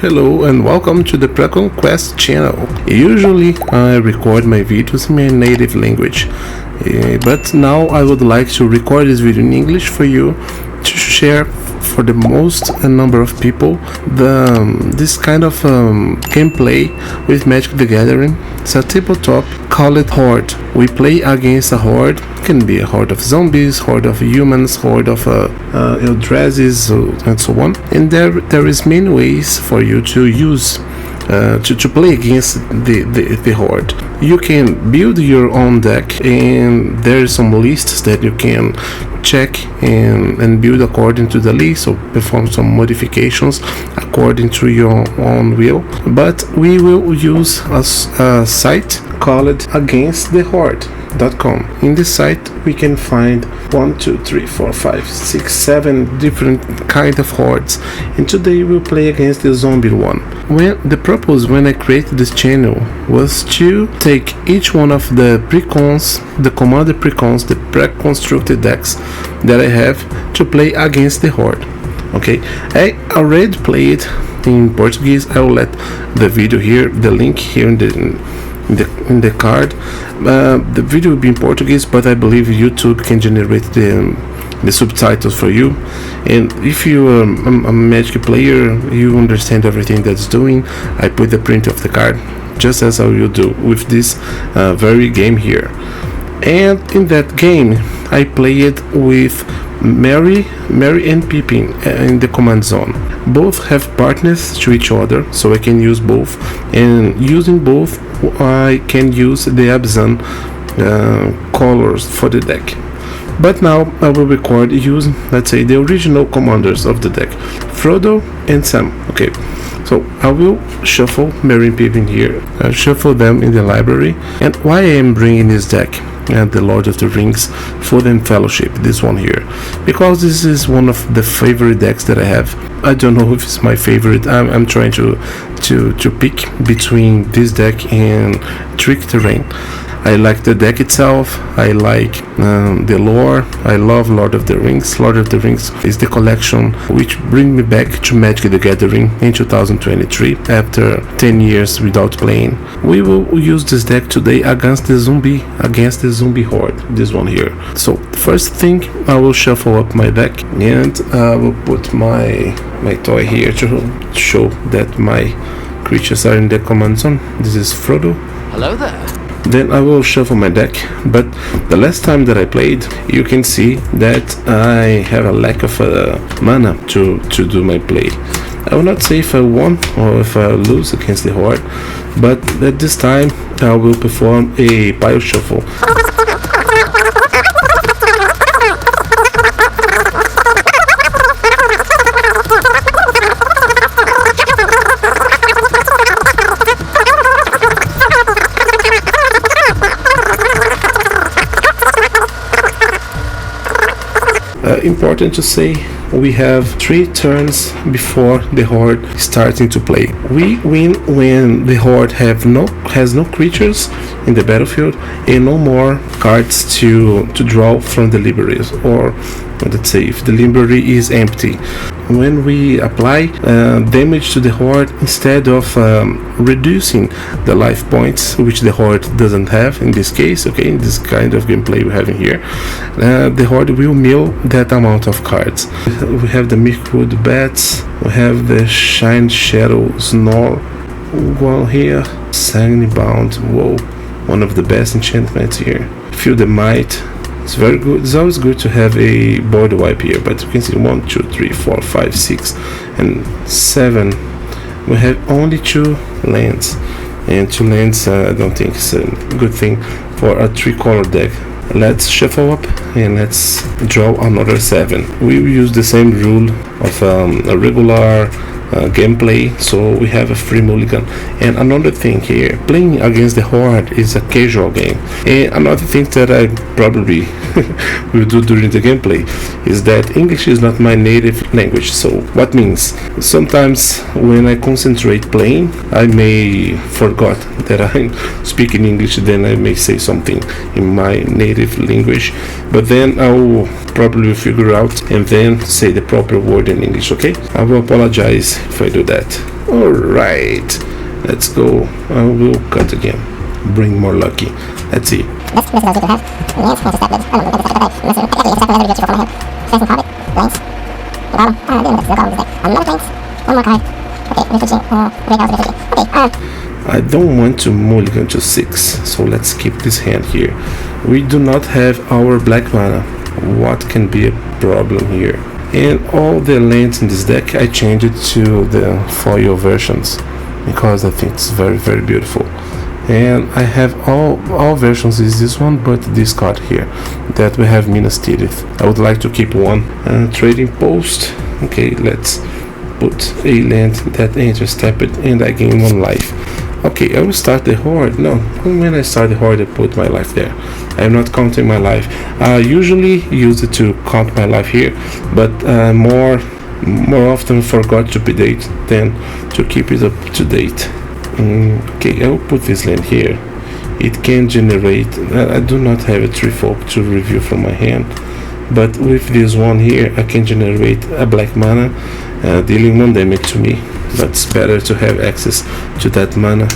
Hello and welcome to the Precon Quest channel. Usually I record my videos in my native language, but now I would like to record this video in English for you to share for the most number of people this kind of gameplay with Magic the Gathering. It's a tabletop called Horde. We play against a horde. It can be a horde of zombies, horde of humans, horde of Eldrazzes, and so on. And there is many ways for you to use to play against the horde. You can build your own deck, and there are some lists that you can check and build according to the list, or perform some modifications according to your own will. But we will use a site called againstthehorde.com. In this site we can find 1, 2, 3, 4, 5, 6, 7 different kind of hordes, and today we'll play against the zombie one. The purpose when I created this channel was to take each one of the precons, the commander precons, the preconstructed decks that I have to play against the horde. Okay, I already played in Portuguese. I will let the video here, the link here in the card. The video will be in Portuguese, but I believe YouTube can generate the subtitles for you. And if you are a Magic player, you understand everything that's doing. I put the print of the card, just as I will do with this very game here. And in that game I played with Mary and Pippin in the command zone. Both have partners to each other, so I can use both, and using both I can use the Abzan colors for the deck. But now I will record using, let's say, the original commanders of the deck, Frodo and Sam. Okay, so I will shuffle Mary and Pippin here. I'll shuffle them in the library. And why I am bringing this deck and the Lord of the Rings Food and Fellowship, this one here, because this is one of the favorite decks that I have. I don't know if it's my favorite. I'm trying to pick between this deck and Trick Terrain. I like the deck itself. I like the lore. I love Lord of the Rings. Lord of the Rings is the collection which bring me back to Magic the Gathering in 2023 after 10 years without playing. We will use this deck today against the zombie horde, this one here. So first thing, I will shuffle up my deck, and I will put my toy here to show that my creatures are in the command zone. This is Frodo. Hello there. Then I will shuffle my deck, but the last time that I played, you can see that I have a lack of mana to do my play. I will not say if I won or if I lose against the horde, but at this time I will perform a pile shuffle. Important to say, we have 3 turns before the horde starting to play. We win when the horde has no creatures in the battlefield and no more cards to draw from the libraries, or let's say if the library is empty. When we apply damage to the horde, instead of reducing the life points, which the horde doesn't have in this case, okay, in this kind of gameplay we're having here, the horde will mill that amount of cards. We have the Mirkwood Bats, we have the Shine Shadow Snore one here, Bound. Whoa, one of the best enchantments here. Feel the Might. It's very good. It's always good to have a board wipe here, but you can see 1, 2, 3, 4, 5, 6, and 7. We have only 2 lands, and 2 lands I don't think is a good thing for a 3-color deck. Let's shuffle up and let's draw another 7. We will use the same rule of a regular gameplay, so we have a free mulligan. And another thing here, playing against the horde is a casual game. And another thing that I probably will do during the gameplay is that English is not my native language. So what means sometimes when I concentrate playing, I may forget that I'm speaking English, then I may say something in my native language, but then I will probably figure out and then say the proper word in English. Okay, I will apologize if I do that. Alright, let's go. I will cut again. Bring more lucky. Let's see. I don't want to mulligan to 6, so let's keep this hand here. We do not have our black mana. What can be a problem here? And all the lands in this deck, I changed it to the foil versions because I think it's very, very beautiful. And I have all versions is this one, but this card here that we have Minas Tirith. I would like to keep one. Trading post. Okay, let's put a land that enters tapped and I gain 1 life. Okay, I will start the Horde. No, when I start the Horde I put my life there. I am not counting my life. I usually use it to count my life here, but more often forgot to update than to keep it up to date. Okay, I will put this land here. It can generate, I do not have a tree folk to review from my hand, but with this one here I can generate a black mana dealing 1 damage to me. But it's better to have access to that mana.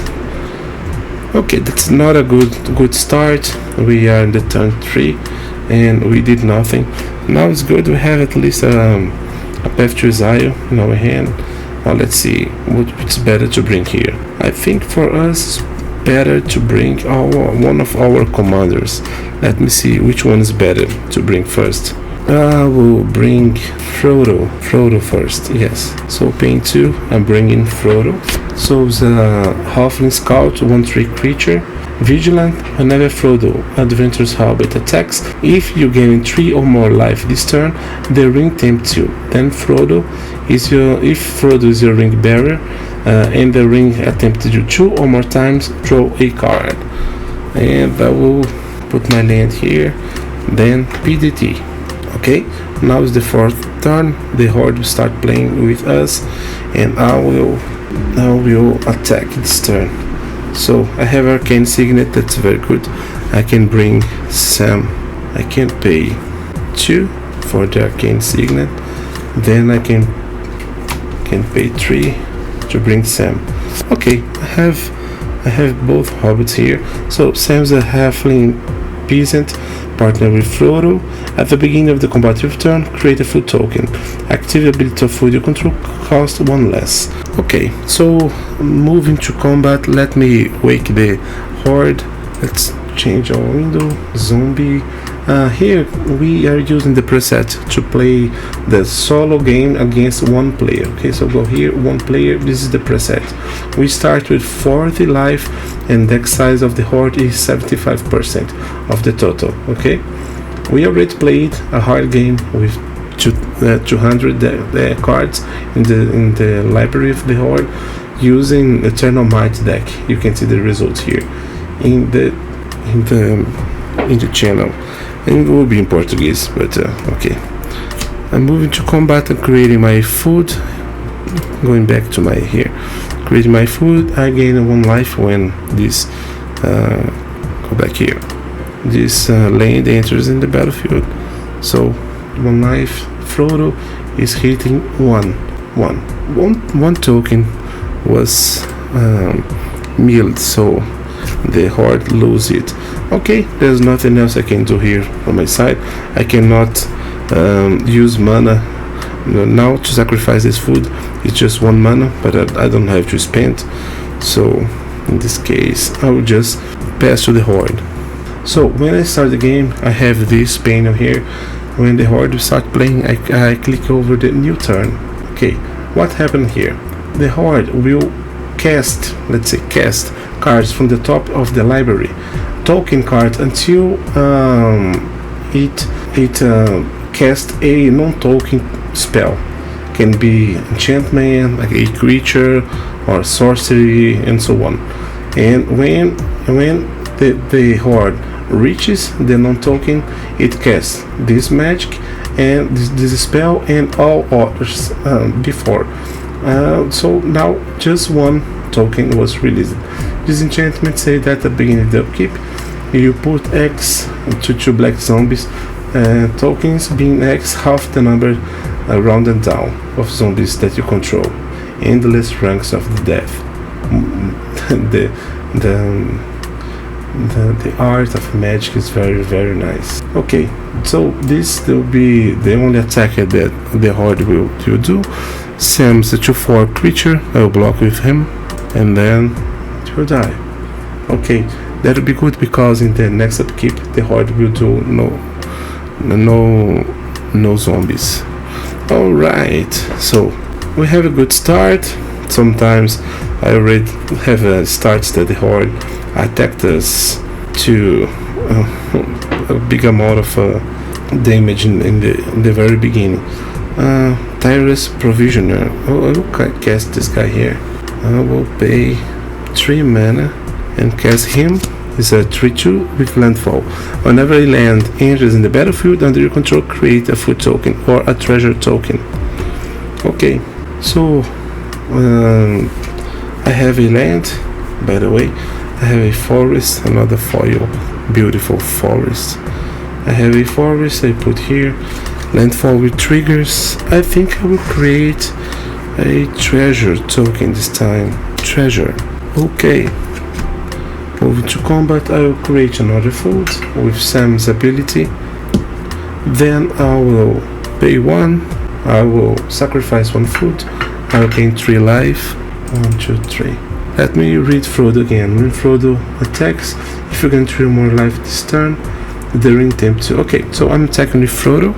Okay, that's not a good start. We are in the turn 3 and we did nothing. Now it's good, we have at least a path to exile in our hand. Now let's see what's better to bring here. I think for us it's better to bring one of our commanders. Let me see which one is better to bring first. I will bring Frodo first, yes. So paying 2, I'm bringing Frodo. So the Halfling Scout, 1/3 creature. Vigilant, whenever Frodo, Adventurous Hobbit attacks, if you gain 3 or more life this turn, the ring tempts you. Then if Frodo is your ring bearer, and the ring attempted you 2 or more times, draw a card. And I will put my land here, then PDT. Okay, now is the 4th turn. The Horde will start playing with us, and I will attack this turn. So I have Arcane Signet, that's very good. I can bring Sam. I can pay 2 for the Arcane Signet. Then I can pay 3 to bring Sam. Okay, I have both hobbits here. So Sam's a halfling peasant, partner with Frodo. At the beginning of the combative turn, create a food token. Active ability of food you control costs 1 less. Okay, so moving to combat, let me wake the Horde. Let's change our window. Zombie. Here we are using the preset to play the solo game against 1 player. Okay, so go here, 1 player, this is the preset. We start with 40 life and deck size of the Horde is 75% of the total. Okay, we already played a hard game with 200 cards in the library of the Horde using Eternal Might deck. You can see the results here in the channel, and it will be in Portuguese, but okay. I'm moving to combat and creating my food. Going back to my here, creating my food. I gain 1 life when this go back here. This land enters in the battlefield. So 1 life. Frodo is hitting 1 token was milled, so the Horde lose it. Okay, there's nothing else I can do here on my side. I cannot use mana now to sacrifice this food. It's just 1 mana, but I don't have to spend. So in this case I will just pass to the Horde. So when I start the game, I have this panel here. When the Horde start playing, I click over the new turn. Okay, what happened here? The Horde will cast, let's say cast cards from the top of the library, token cards, until it cast a non-token spell. Can be enchantment, like a creature or sorcery, and so on. And when the Horde reaches the non-token, it casts this magic and this spell and all others before. So now just 1 token was released. This enchantment say that at the beginning of the upkeep you put X to 2 black zombies tokens, being X half the number rounded down of zombies that you control, endless ranks of the death. the, the art of magic is very nice. Okay, so this will be the only attack that the Horde will do. Sam's a 2/4 creature. I will block with him, and then it will die. Okay, that will be good because in the next upkeep the Horde will do no zombies. Alright, so we have a good start. Sometimes I already have a start that the Horde attacked us to a big amount of damage in the very beginning. Tyrus Provisioner. Oh, I will cast this guy here. I will pay 3 mana and cast him. It's a 3/2 with landfall. Whenever a land enters in the battlefield under your control, create a food token or a treasure token. Okay, so I have a land, by the way. I have a forest, another foil, beautiful forest. I have a forest, I put here. Landfall with triggers. I think I will create a treasure token this time. Treasure. Okay. Moving to combat, I will create another food with Sam's ability. Then I will pay 1. I will sacrifice 1 food. I will gain 3 life. 1, 2, 3. Let me read Frodo again. When Frodo attacks, if you gain 3 more life this turn, the ring tempts you. Okay, so I'm attacking with Frodo,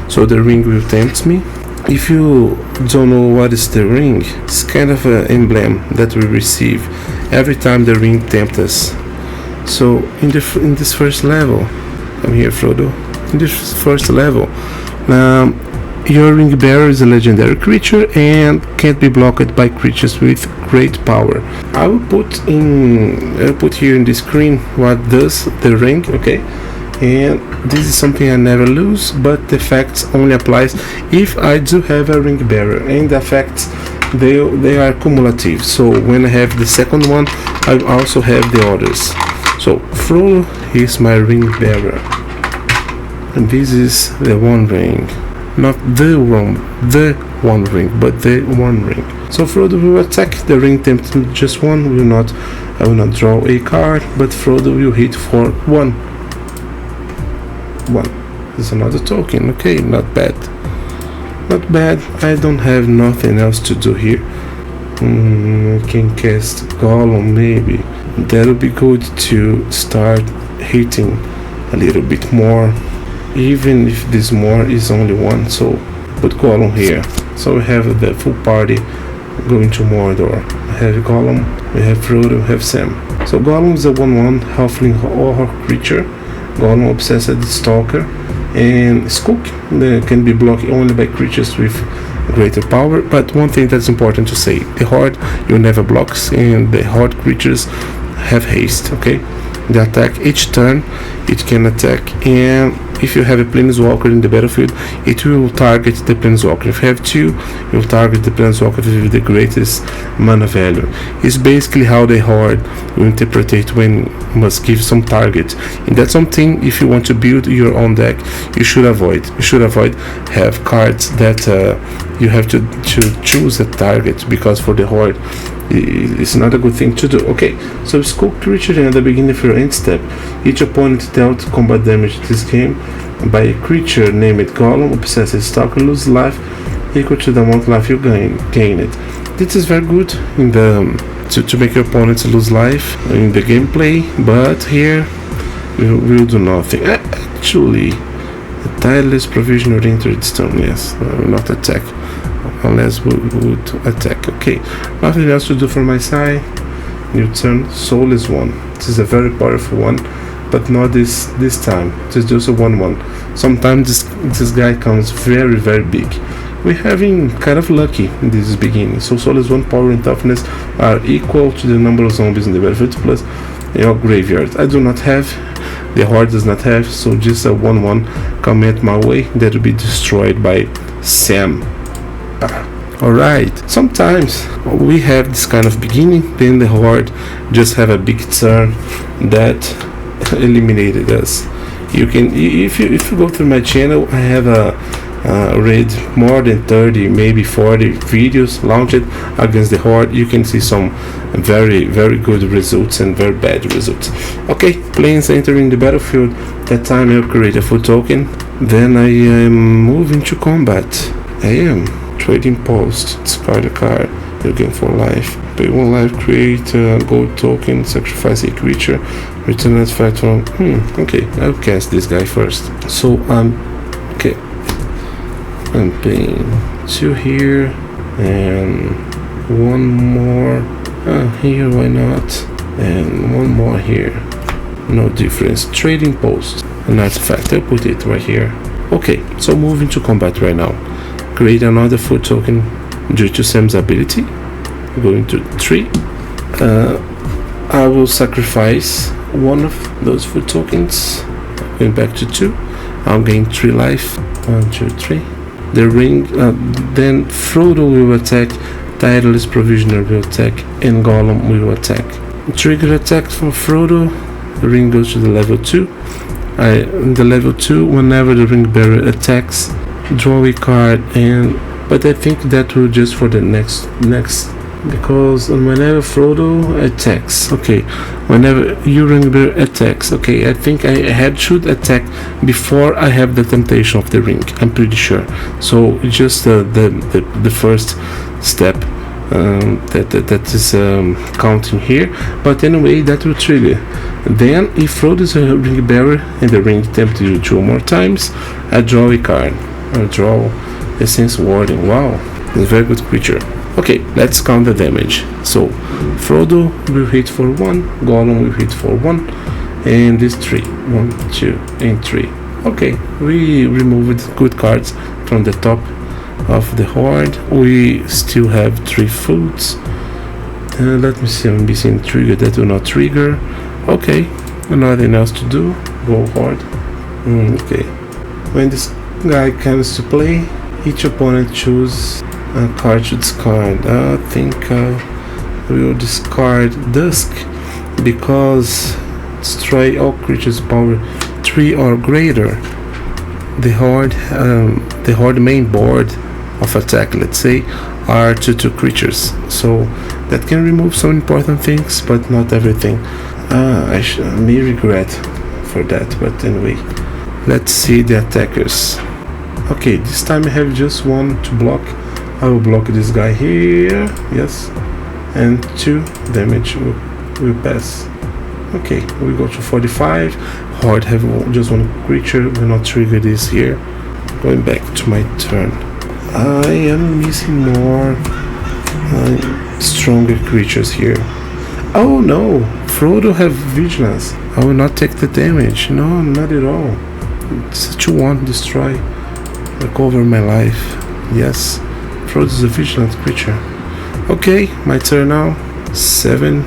so the ring will tempt me. If you don't know what is the ring, it's kind of an emblem that we receive every time the ring tempts us. So in this first level, I'm here, Frodo. In this first level, your ring bearer is a legendary creature and can't be blocked by creatures with great power. I will put here in the screen what does the ring. Okay. And this is something I never lose, but the effects only applies if I do have a ring bearer, and the effects they are cumulative. So when I have the second one, I also have the others. So Frodo is my ring bearer, and this is the one ring, not the one ring, but the one ring. So Frodo will attack. The ring tempts just 1. I will not draw a card, but Frodo will hit for 1. 1 is another token. Okay, not bad. Not bad. I don't have nothing else to do here. I can cast Gollum maybe. That would be good to start hitting a little bit more, even if this more is only 1. So put Gollum here. So we have the full party going to Mordor. I have Gollum, we have Frodo, we have Sam. So Gollum is a 1/1 halfling horror creature. Gollum Obsessed Stalker, and Skook can be blocked only by creatures with greater power. But one thing that's important to say, the Horde you never blocks, and the Horde creatures have haste. Okay, they attack each turn. It can attack, and if you have a Planeswalker in the battlefield, it will target the Planeswalker. If you have 2, it will target the Planeswalker with the greatest mana value. It's basically how the Horde will interpret it when must give some target, and that's something if you want to build your own deck you should avoid. You should avoid have cards that you have to choose a target, because for the Horde it's not a good thing to do. Okay, so Skook creature at the beginning of your end step. Each opponent dealt combat damage this game by a creature named Gollum Obsessed Stalker lose life equal to the amount of life you gain it. This is very good in the to make your opponents lose life in the gameplay, but here we'll do nothing. Actually, the tireless provision or entered stone, yes, not attack unless we would attack. Okay, nothing else to do from my side. New turn, Soulless one. This is a very powerful one, but not this time. It is just a 1/1. Sometimes this guy comes very big. We're having kind of lucky in this beginning. So Soulless 1 power and toughness are equal to the number of zombies in the battlefield plus your graveyard. I do not have, the Horde does not have, so just a 1/1 come at my way that will be destroyed by Sam. Alright, sometimes we have this kind of beginning, then the Horde just have a big turn that eliminated us. You can, if you go through my channel, I have a read more than 30, maybe 40 videos launched against the Horde, you can see some very good results and very bad results. Okay, planes entering the battlefield. That time I'll create a food token. Then I am moving to combat. I am trading post, discard a card, you gain 4 life, pay 1 life, create a gold token, sacrifice a creature, return an artifact from. Okay, I'll cast this guy first. So okay, I'm paying 2 here and 1 more here, why not, and 1 more here, no difference. Trading post, an artifact, I'll put it right here. Okay, so moving to combat right now. Create another food token due to Sam's ability, going to 3. I will sacrifice 1 of those food tokens, going back to 2. I'll gain 3 life. 1, 2, 3. The ring, then Frodo will attack, Tireless Provisioner will attack, and Gollum will attack. Trigger attack from Frodo, the ring goes to the level 2. In the level 2, whenever the ring bearer attacks, draw a card, but I think that will just for the next, because whenever Frodo attacks, okay, whenever your ring bearer attacks, okay, I think I should attack before I have the temptation of the ring, I'm pretty sure. So just the first step that is counting here, but anyway, that will trigger. Then if Frodo is a ring bearer and the ring tempts you 2 more times, I draw a card. I draw Essence Warding. Wow, it's a very good creature. Okay, let's count the damage. So Frodo will hit for 1, Gollum will hit for 1, and this 3. 1, 2, and 3. Okay, we removed good cards from the top of the Horde. We still have 3 foods. Let me see, I'm missing trigger, that will not trigger. Okay, nothing else to do. Go Horde. Okay, when this guy comes to play, each opponent choose a card to discard. I think we will discard Dusk, because destroy all creatures power 3 or greater. The Horde main board of attack, let's say, are 2/2 creatures, so that can remove some important things, but not everything. I may regret for that, but anyway, let's see the attackers. Okay, this time I have just 1 to block. I will block this guy here, yes, and 2 damage will pass. Okay, we go to 45. Horde have just 1 creature, will not trigger this here. Going back to my turn. I am missing more stronger creatures here. Oh no, Frodo have vigilance. I will not take the damage. No, not at all. It's a 2/1 destroy. Recover my life. Yes, Frodo is a vigilant creature. Okay, my turn now. 7.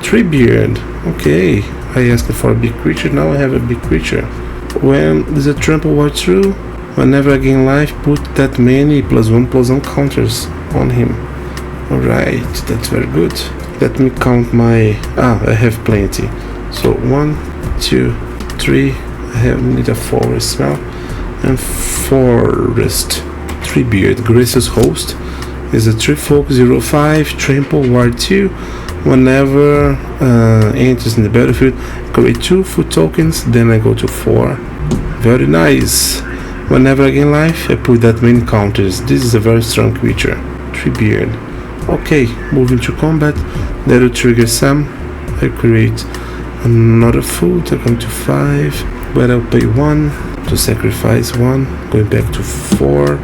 Treebeard. Okay, I asked for a big creature. Now I have a big creature. When there's a trample ward through, whenever I gain life, put that many +1/+1 counters on him. Alright, that's very good. Let me count my. I have plenty. So 1, 2, 3. I need a forest now. And forest. Treebeard. Gracious Host is a 3/folk 0/5 trample ward 2. Whenever enters in the battlefield, create 2 food tokens, then I go to 4. Very nice. Whenever I gain life, I put that many counters. This is a very strong creature. Treebeard. Okay, moving to combat. That will trigger Sam. I create another food. I'm going to 5, but I'll pay 1 to sacrifice 1. Going back to 4.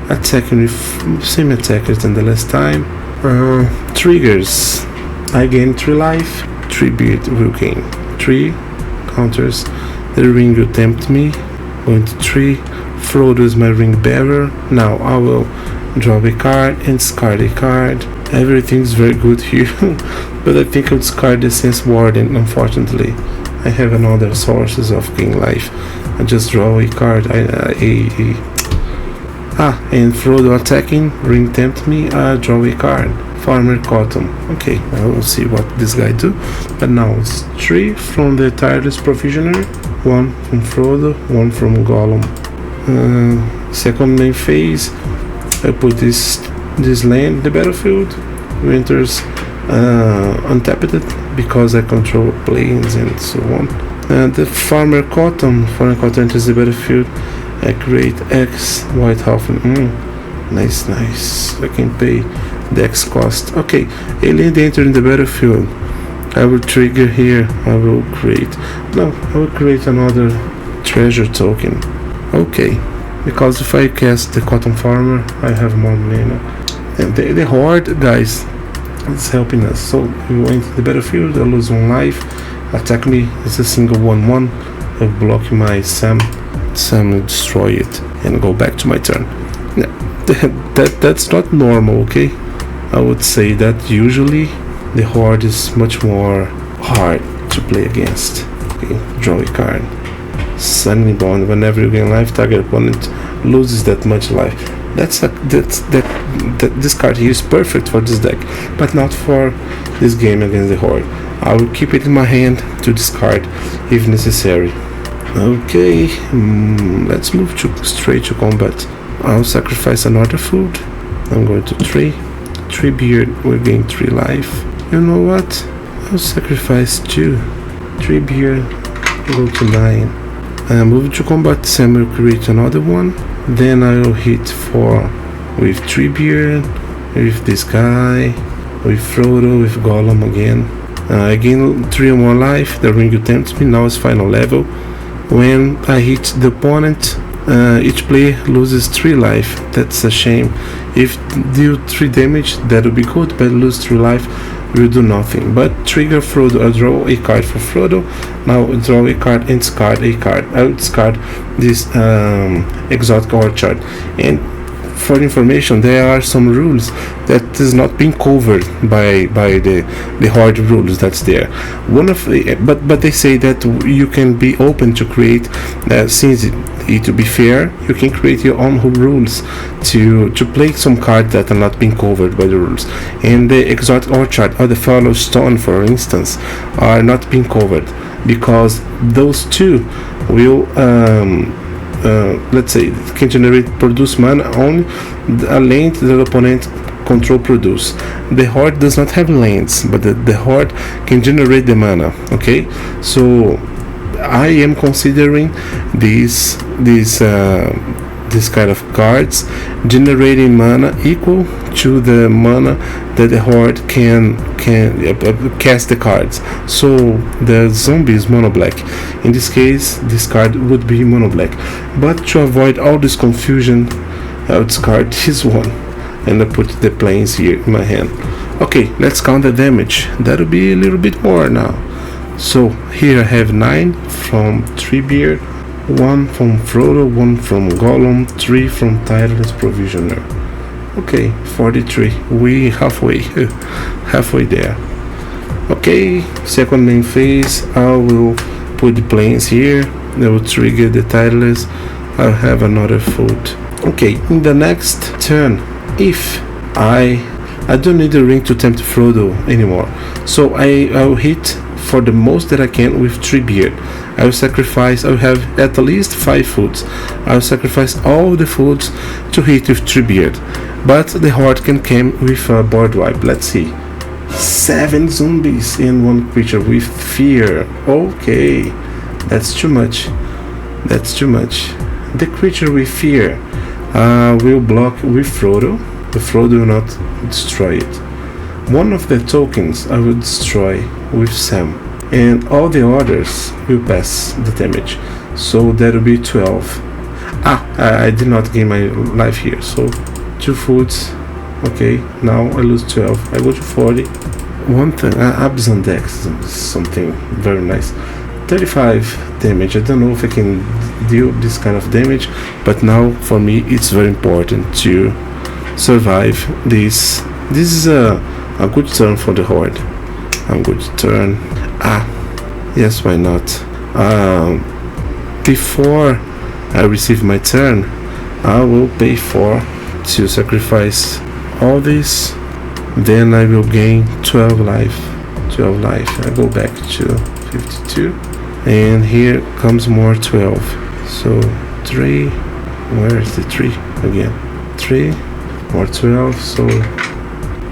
Attacking with same attackers than the last time. Triggers. I gain 3 life. Treebeard will gain 3 counters. The ring will tempt me. Going to 3. Frodo is my ring bearer. Now I will draw a card and discard a card. Everything's very good here, but I think I'll discard the Sense Warden. Unfortunately, I have another sources of gain life. I just draw a card. And Frodo attacking, ring tempt me. I draw a card. Farmer Cotton. Okay, I will see what this guy do. But now it's 3 from the Tireless Provisioner, 1 from Frodo, 1 from Gollum. Second main phase, I put this land in the battlefield. Winters untapped because I control planes and so on. The farmer cotton enters the battlefield. I create X white half. Nice. I can pay the X cost. Okay, alien entering the battlefield. I will trigger here. I will create another treasure token. Okay, because if I cast the cotton farmer, I have more mana. And the horde, guys, is helping us. So we went to the battlefield. I lose 1 life. Attack me. It's a single 1/1. I block my Sam will destroy it and go back to my turn. That's not normal, okay? I would say that usually the horde is much more hard to play against. Okay, draw a card. Suddenly bond. Whenever you gain life, target opponent loses that much life. This card here is perfect for this deck, but not for this game against the horde. I will keep it in my hand to discard if necessary. Okay, let's move straight to combat. I'll sacrifice another food. I'm going to 3 beard. We're getting 3 life. You know what? I'll sacrifice 2. 3 beard. Go to 9. Move to combat. Sam will create another one. Then I'll hit 4 with 3 beard, with this guy, with Frodo, with Gollum again. I gain 3 or more life. The ring tempts me. Now it's final level. When I hit the opponent, each player loses 3 life. That's a shame. If deal 3 damage, that would be good, but lose 3 life will do nothing. But trigger Frodo. I draw a card for Frodo. Now I draw a card and discard a card. I will discard this exotic orchard. And for information, there are some rules that is not being covered by the horde rules that's there. One of the, but they say that you can be open to create, since it to be fair, you can create your own rules to play some cards that are not being covered by the rules. And the exotic orchard or the fallow stone, for instance, are not being covered because those two will let's say can produce mana only a land that the opponent control produce. The horde does not have lands, but the horde can generate the mana. Okay, so I am considering this kind of cards generating mana equal to the mana that the horde can cast the cards. So the zombie is mono black. In this case, this card would be mono black. But to avoid all this confusion, I'll discard this one and I put the planes here in my hand. Okay, let's count the damage. That'll be a little bit more now. So here I have 9 from Treebeard, 1 from Frodo, 1 from Gollum, 3 from Tireless Provisioner. Okay, 43. We halfway there. Okay, second main phase. I will put the planes here. I will trigger the Tireless. I'll have another foot. Okay, in the next turn, if I don't need the ring to tempt Frodo anymore, so I'll hit for the most that I can with Treebeard. I will sacrifice. I will have at least 5 foods. I will sacrifice all the foods to hit with Treebeard. But the horde can come with a board wipe. Let's see. 7 zombies in 1 creature with fear. Okay, that's too much. That's too much. The creature with fear will block with Frodo. The Frodo will not destroy it. One of the tokens I will destroy with Sam, and all the others will pass the damage. So that will be 12. I did not gain my life here, so 2 foods. Okay, now I lose 12. I go to 40. One thing, Abzan Dex is something very nice. 35 damage. I don't know if I can deal this kind of damage, but now for me it's very important to survive this. This is a good turn for the horde. I'm going to turn. Yes, why not? Before I receive my turn, I will pay 4 to sacrifice all this. Then I will gain 12 life. 12 life. I go back to 52. And here comes more 12. So 3, Where is the 3 again? 3 or 12, so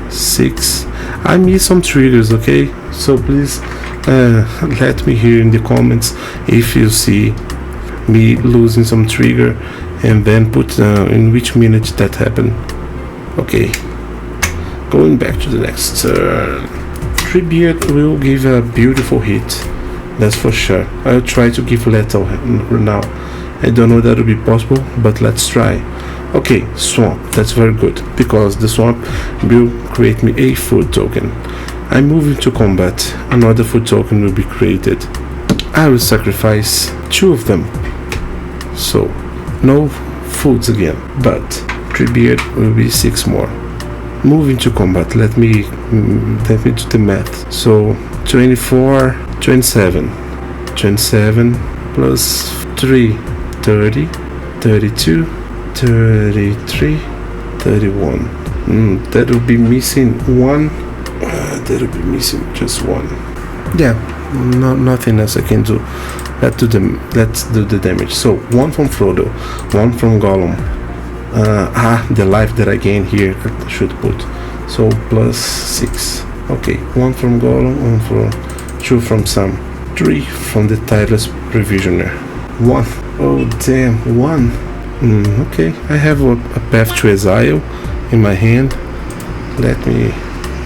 6. I miss some triggers, okay? So please let me hear in the comments if you see me losing some trigger, and then put in which minute that happened. Okay, going back to the next turn. Treebeard will give a beautiful hit, that's for sure. I'll try to give lethal now. I don't know that will be possible, but let's try. Okay, swamp, that's very good, because the swamp will create me a food token. I'm moving to combat, another food token will be created. I will sacrifice 2 of them, so no foods again, but Treebeard will be 6 more. Moving to combat, let me do the math. So 24, 27 plus 3, 30, 32, 33, 31. That will be missing 1. That will be missing just 1. Yeah, nothing else I can do. Let's do the damage. So 1 from Frodo, 1 from Gollum. The life that I gain here I should put. So plus 6. Okay, 1 from Gollum, 1 from 2 from Sam, 3 from the Tireless Provisioner. 1. Oh damn, 1. Okay, I have a Path to Exile in my hand.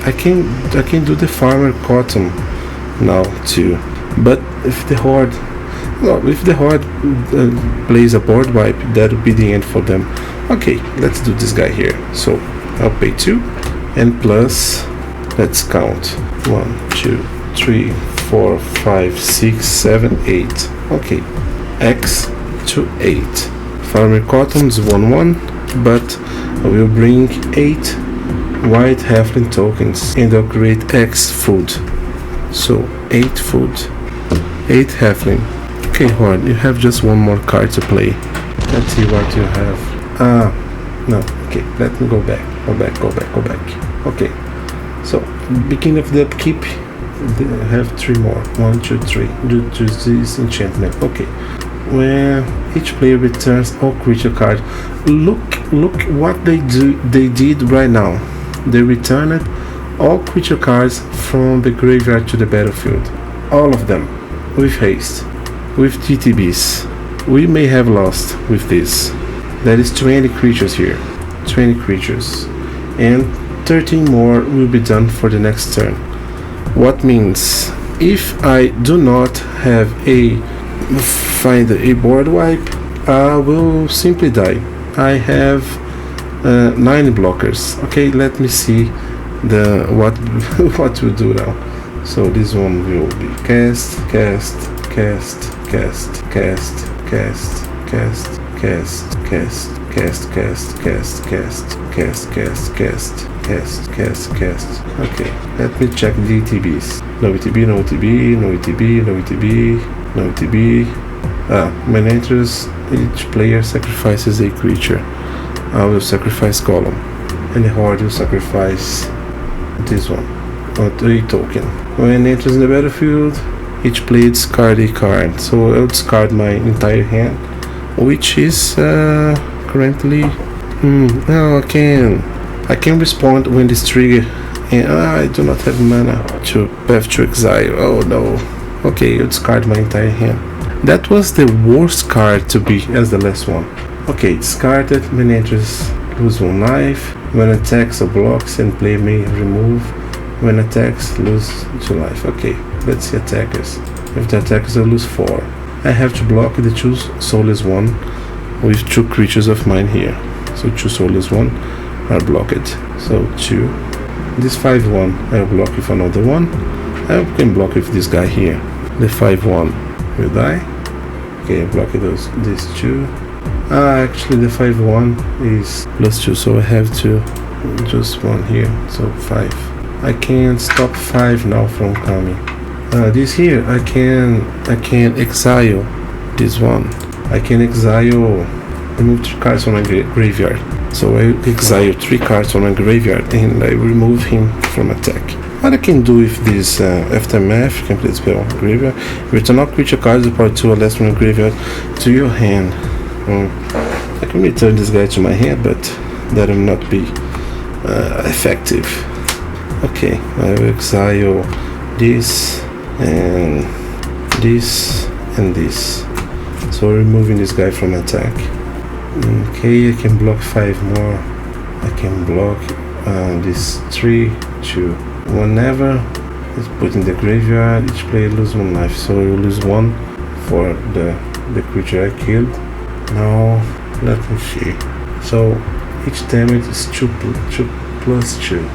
I can do the Farmer Cotton now too. But if the Horde plays a board wipe, that would be the end for them. Okay, let's do this guy here. So I'll pay 2 and plus, let's count, 1, 2, 3, 4, 5, 6, 7, 8. Okay, X to 8. Farmer Cotton's 1/1, but I will bring 8 white halfling tokens and I'll create X food. So 8 food, 8 halfling. Okay, Horde, you have just 1 more card to play. Let's see what you have. No, okay, let me go back. Okay, so beginning of the upkeep, I have 3 more. 1, 2, 3. Due to this enchantment. Okay, when each player returns all creature cards. Look what they did right now. They returned all creature cards from the graveyard to the battlefield. All of them with haste, with TTBs. We may have lost with this. There is 20 creatures here, 20 creatures, and 13 more will be done for the next turn. What means if I do not have find a board wipe, I will simply die. I have 9 blockers. Okay, let me see what we'll do now. So this one will be cast, Okay, let me check the ETBs. No ETB. Adventurous, each player sacrifices a creature. I will sacrifice Gollum, and the Horde will sacrifice this one, or 3 token. When it enters the battlefield, each player discard a card. So I'll discard my entire hand, which is currently. No, I can respond when this trigger, and I do not have mana to Path to Exile. Oh no. Okay, I'll discard my entire hand. That was the worst card to be as the last one. Okay, discarded. When enters, lose 1 life. When attacks or blocks, and player may remove. When attacks, lose 2 life. Okay, let's see attackers. If the attackers, I lose 4. I have to block the 2 soulless 1 with 2 creatures of mine here. So 2 soulless 1 are blocked. So 2. This 5/1 I'll block with another 1. I can block with this guy here. The 5/1 will die. Okay, I block these 2. Actually the 5/1 is +2, so I have to just 1 here. So 5. I can stop 5 now from coming. This here I can exile this one. I can exile, remove 3 cards from my graveyard. So I exile 3 cards from my graveyard and I remove him from attack. What I can do with this aftermath, complete spell graveyard, return all creature cards of part 2 or less from your graveyard to your hand. I can return this guy to my hand, but that will not be effective. Okay, I will exile this and this and this. So removing this guy from attack. Okay, I can block 5 more. I can block this 3 to whenever it's put in the graveyard. Each player loses 1 life, so you lose 1 for the creature I killed. Now let me see. So each damage is 2 plus 2.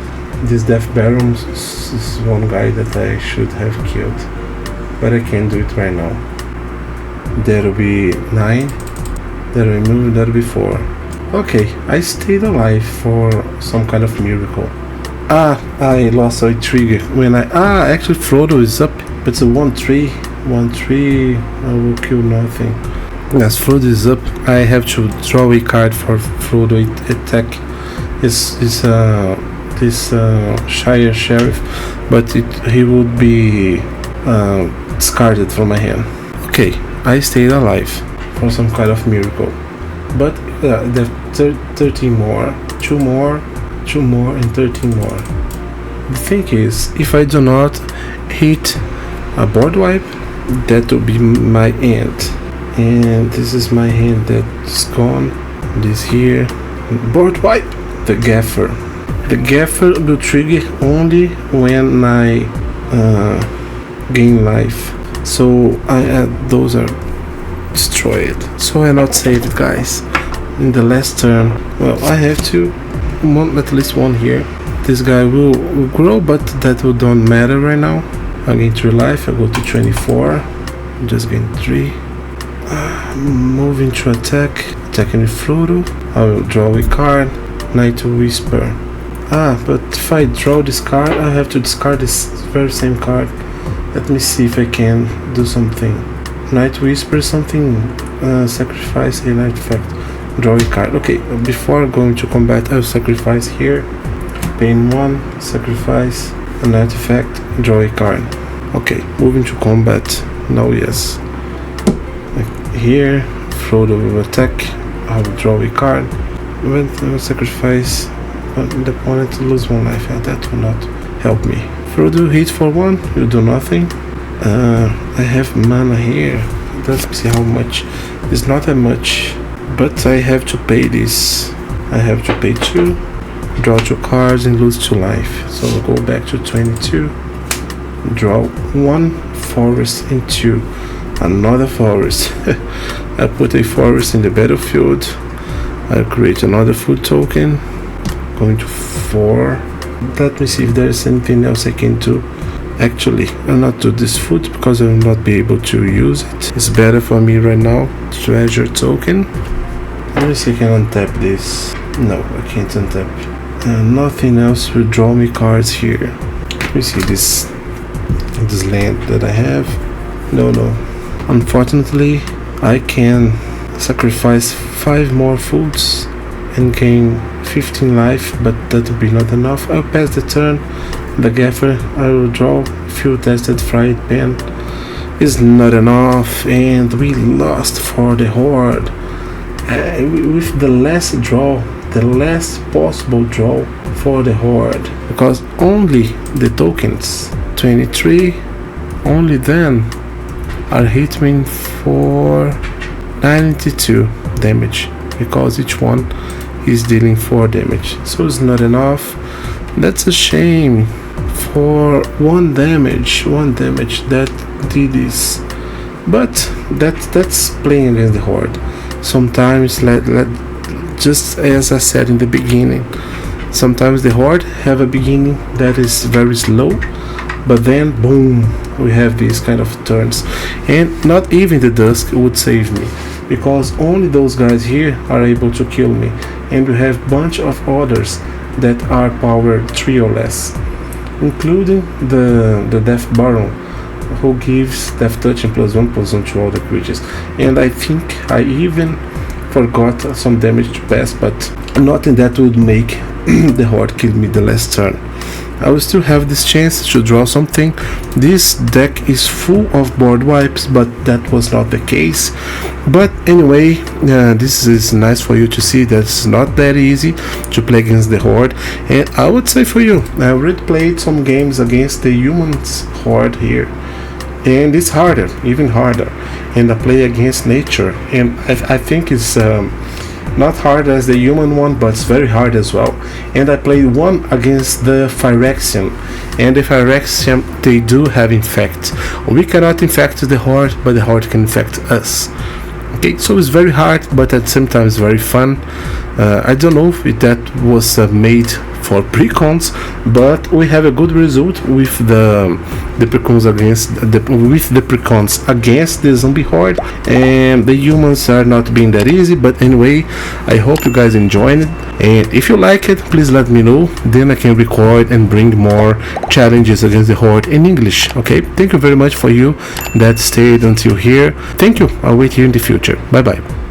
This Death Baron is one guy that I should have killed, but I can't do it right now. That'll be 9. That'll be moved. That'll be 4. Okay, I stayed alive for some kind of miracle. I lost a trigger when actually Frodo is up, but it's a 1/3. 1/3. I will kill nothing. As Frodo is up, I have to draw a card for Frodo attack. This Shire Sheriff, but he would be discarded from my hand. Okay, I stayed alive for some kind of miracle, but the 13 more, 2 more, 2 more, and 13 more. The thing is, if I do not hit a board wipe, that will be my end. And this is my hand that's gone. This here, board wipe. The Gaffer. The Gaffer will trigger only when I gain life. So those are destroyed. So I not saved, guys. In the last turn, well, I have to at least 1 here. This guy will grow, but that will don't matter right now. I gain 3 life. I go to 24. Just gain 3. Moving to attack. Attacking with Frodo. I will draw a card. Night Whisper. But if I draw this card, I have to discard this very same card. Let me see if I can do something. Night Whisper something. Sacrifice a night effect. Draw a card. Okay, before going to combat, I will sacrifice here. Pain 1. Sacrifice a night effect. Draw a card. Okay, moving to combat. Now yes. Here, Frodo will attack. I will draw a card. When I will sacrifice the opponent to lose 1 life. That will not help me. Frodo hit for 1, you do nothing. I have mana here. Let's see how much. It's not that much, but I have to pay this. I have to pay 2, draw 2 cards and lose 2 life. So I'll go back to 22. Draw 1 forest and 2. Another forest. I put a forest in the battlefield. I'll create another food token. Going to 4. Let me see if there's anything else I can do. Actually, I'll not do this food because I will not be able to use it. It's better for me right now. Treasure token. Let me see if I can untap this. No, I can't untap. Nothing else will draw me cards here. Let me see this land that I have. No. Unfortunately, I can sacrifice 5 more foods and gain 15 life, but that will be not enough. I'll pass the turn. The Gaffer, I will draw. Few tested fried pan is not enough, and we lost for the Horde. With the last draw, the last possible draw for the Horde, because only the tokens 23, only then are hitting for 92 damage, because each one is dealing 4 damage, so it's not enough. That's a shame. For 1 damage that did this, but that's playing against the Horde. Sometimes, just as I said in the beginning, sometimes the Horde have a beginning that is very slow, but then boom, we have these kind of turns, and not even the Dusk would save me, because only those guys here are able to kill me, and we have bunch of others that are power 3 or less, including the Death Baron, who gives Death Touch and +1/+1 to all the creatures. And I think I even forgot some damage to pass, but nothing that would make the Horde kill me the last turn. I will still have this chance to draw something. This deck is full of board wipes, but that was not the case. But anyway, this is nice for you to see that it's not that easy to play against the Horde. And I would say for you, I already played some games against the humans Horde here, and it's harder, even harder. And I play against nature, and I think it's not hard as the human one, but it's very hard as well. And I played one against the Phyrexian, and the Phyrexian, they do have infect. We cannot infect the Horde, but the Horde can infect us. Okay, so it's very hard, but at the same time it's very fun. I don't know if that was made for precons, but we have a good result with the precons against the precons against the zombie horde, and the humans are not being that easy. But anyway, I hope you guys enjoyed it, and if you like it, please let me know, then I can record and bring more challenges against the horde in English. Okay, thank you very much for you that stayed until here. Thank you. I'll wait here in the future. Bye bye.